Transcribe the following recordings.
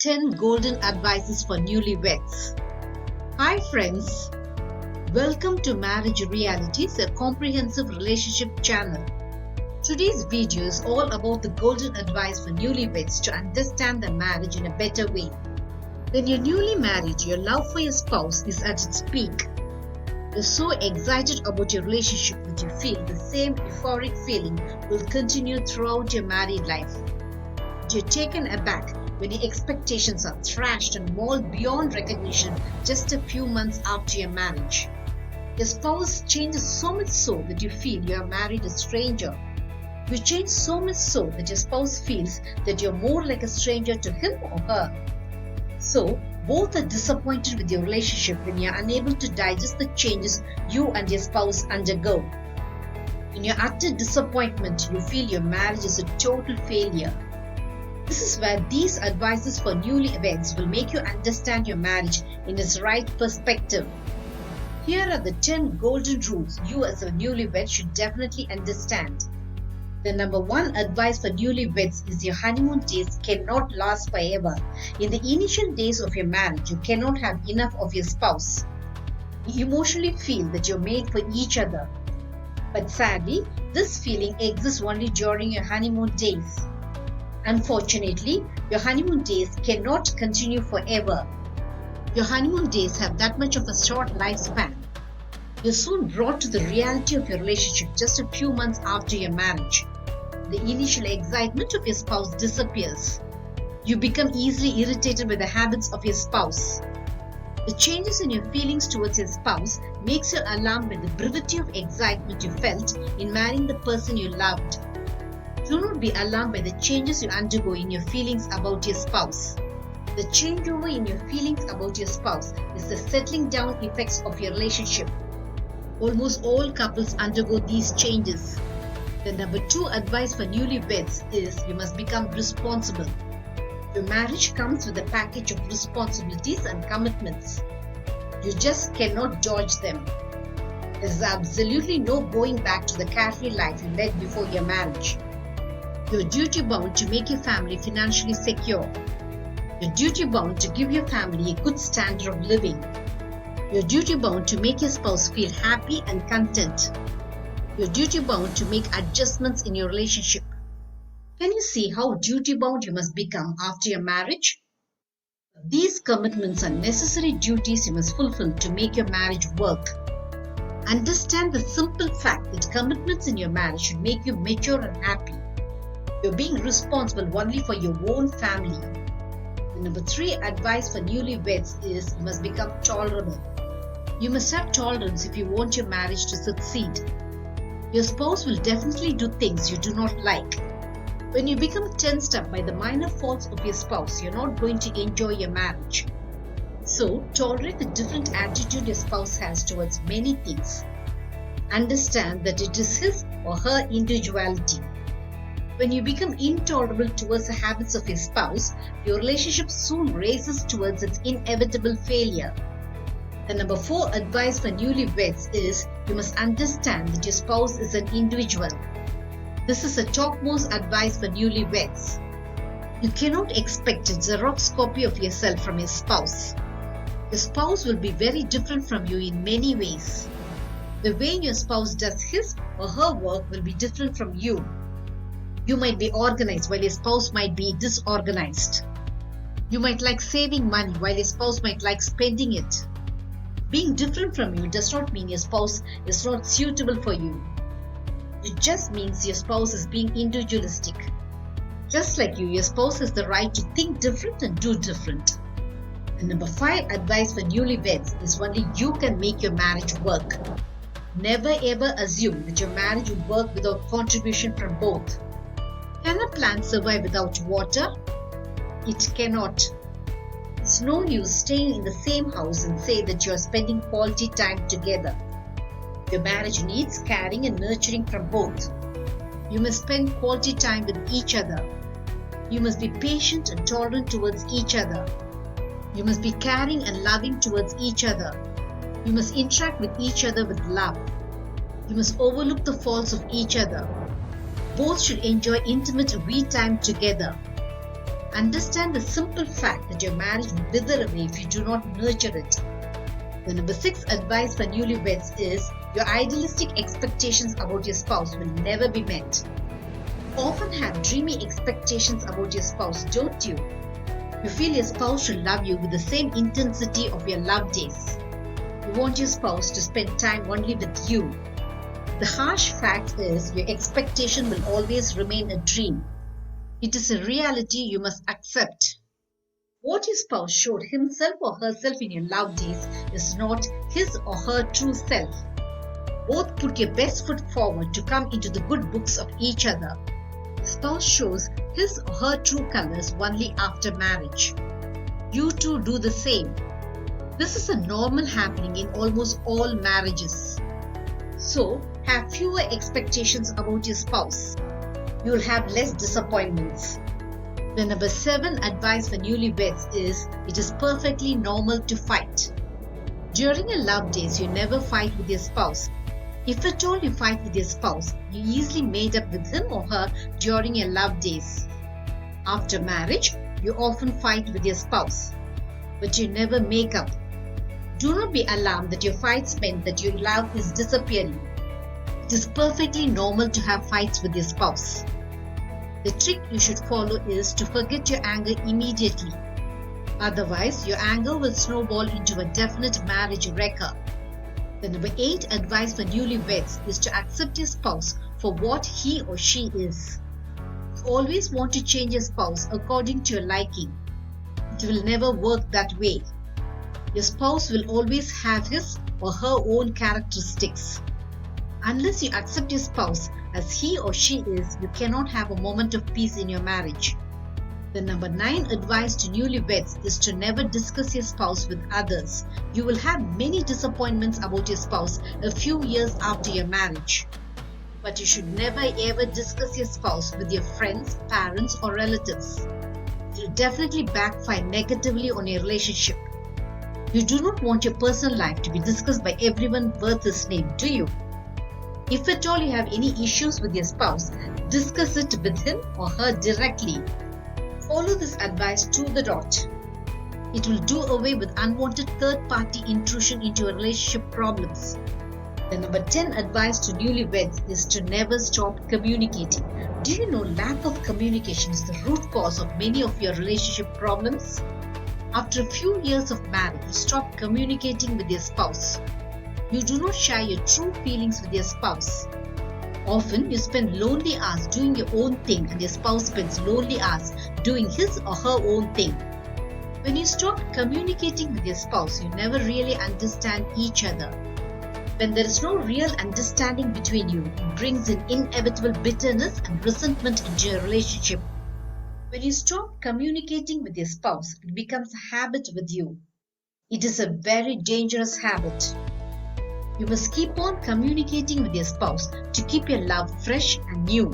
10 golden advices for newlyweds. Hi friends, welcome to Marriage Realities, a comprehensive relationship channel. Today's video is all about the golden advice for newlyweds to understand their marriage in a better way. When you're newly married, your love for your spouse is at its peak. You're so excited about your relationship that you feel the same euphoric feeling will continue throughout your married life. You're taken aback when your expectations are thrashed and mauled beyond recognition just a few months after your marriage. Your spouse changes so much so that you feel you have married a stranger. You change so much so that your spouse feels that you're more like a stranger to him or her. So, both are disappointed with your relationship when you're unable to digest the changes you and your spouse undergo. In your utter disappointment, you feel your marriage is a total failure. This is where these advices for newlyweds will make you understand your marriage in its right perspective. Here are the 10 golden rules you as a newlywed should definitely understand. The number 1 advice for newlyweds is your honeymoon days cannot last forever. In the initial days of your marriage, you cannot have enough of your spouse. You emotionally feel that you're made for each other. But sadly, this feeling exists only during your honeymoon days. Unfortunately, your honeymoon days cannot continue forever. Your honeymoon days have that much of a short lifespan. You're soon brought to the reality of your relationship just a few months after your marriage. The initial excitement of your spouse disappears. You become easily irritated by the habits of your spouse. The changes in your feelings towards your spouse makes you alarmed by the brevity of excitement you felt in marrying the person you loved. Do not be alarmed by the changes you undergo in your feelings about your spouse. The changeover in your feelings about your spouse is the settling down effects of your relationship. Almost all couples undergo these changes. The number 2 advice for newlyweds is you must become responsible. Your marriage comes with a package of responsibilities and commitments. You just cannot dodge them. There is absolutely no going back to the carefree life you led before your marriage. You're duty bound to make your family financially secure. You're duty bound to give your family a good standard of living. You're duty bound to make your spouse feel happy and content. You're duty bound to make adjustments in your relationship. Can you see how duty bound you must become after your marriage? These commitments are necessary duties you must fulfill to make your marriage work. Understand the simple fact that commitments in your marriage should make you mature and happy. You're being responsible only for your own family. The number 3 advice for newlyweds is you must become tolerable. You must have tolerance if you want your marriage to succeed. Your spouse will definitely do things you do not like. When you become tensed up by the minor faults of your spouse, you're not going to enjoy your marriage. So, tolerate the different attitude your spouse has towards many things. Understand that it is his or her individuality. When you become intolerable towards the habits of your spouse, your relationship soon races towards its inevitable failure. The number 4 advice for newlyweds is you must understand that your spouse is an individual. This is a topmost advice for newlyweds. You cannot expect a Xerox copy of yourself from your spouse. Your spouse will be very different from you in many ways. The way your spouse does his or her work will be different from you. You might be organized while your spouse might be disorganized. You might like saving money while your spouse might like spending it. Being different from you does not mean your spouse is not suitable for you. It just means your spouse is being individualistic. Just like you, your spouse has the right to think different and do different. The number 5 advice for newlyweds is only you can make your marriage work. Never ever assume that your marriage will work without contribution from both. Can a plant survive without water? It cannot. It's no use staying in the same house and say that you are spending quality time together. Your marriage needs caring and nurturing from both. You must spend quality time with each other. You must be patient and tolerant towards each other. You must be caring and loving towards each other. You must interact with each other with love. You must overlook the faults of each other. Both should enjoy intimate we time together. Understand the simple fact that your marriage will wither away if you do not nurture it. The number 6 advice for newlyweds is your idealistic expectations about your spouse will never be met. You often have dreamy expectations about your spouse, don't you? You feel your spouse should love you with the same intensity of your love days. You want your spouse to spend time only with you. The harsh fact is your expectation will always remain a dream. It is a reality you must accept. What your spouse showed himself or herself in your love days is not his or her true self. Both put your best foot forward to come into the good books of each other. The spouse shows his or her true colors only after marriage. You too do the same. This is a normal happening in almost all marriages. So, have fewer expectations about your spouse. You will have less disappointments. The number 7 advice for newlyweds is it is perfectly normal to fight. During your love days, you never fight with your spouse. If at all you fight with your spouse, you easily made up with him or her during your love days. After marriage, you often fight with your spouse, but you never make up. Do not be alarmed that your fights meant that your love is disappearing. It is perfectly normal to have fights with your spouse. The trick you should follow is to forget your anger immediately. Otherwise, your anger will snowball into a definite marriage wrecker. The number 8 advice for newlyweds is to accept your spouse for what he or she is. You always want to change your spouse according to your liking. It will never work that way. Your spouse will always have his or her own characteristics. Unless you accept your spouse as he or she is, you cannot have a moment of peace in your marriage. The number 9 advice to newlyweds is to never discuss your spouse with others. You will have many disappointments about your spouse a few years after your marriage. But you should never ever discuss your spouse with your friends, parents, or relatives. It will definitely backfire negatively on your relationship. You do not want your personal life to be discussed by everyone worth his name, do you? If at all you have any issues with your spouse, discuss it with him or her directly. Follow this advice to the dot. It will do away with unwanted third-party intrusion into your relationship problems. The number 10 advice to newlyweds is to never stop communicating. Do you know lack of communication is the root cause of many of your relationship problems? After a few years of marriage, you stop communicating with your spouse. You do not share your true feelings with your spouse. Often, you spend lonely hours doing your own thing and your spouse spends lonely hours doing his or her own thing. When you stop communicating with your spouse, you never really understand each other. When there is no real understanding between you, it brings in inevitable bitterness and resentment into your relationship. When you stop communicating with your spouse, it becomes a habit with you. It is a very dangerous habit. You must keep on communicating with your spouse to keep your love fresh and new.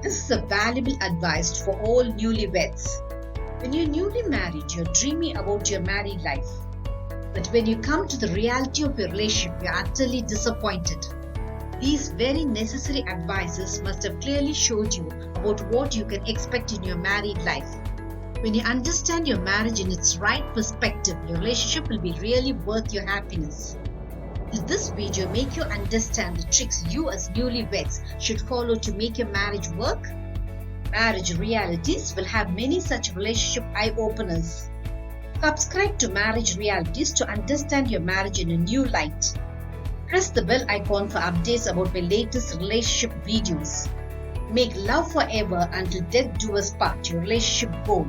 This is a valuable advice for all newlyweds. When you're newly married, you're dreaming about your married life. But when you come to the reality of your relationship, you're utterly disappointed. These very necessary advices must have clearly showed you about what you can expect in your married life. When you understand your marriage in its right perspective, your relationship will be really worth your happiness. Did this video make you understand the tricks you as newlyweds should follow to make your marriage work? Marriage Realities will have many such relationship eye-openers. Subscribe to Marriage Realities to understand your marriage in a new light. Press the bell icon for updates about my latest relationship videos. Make love forever until death do us part, your relationship goal.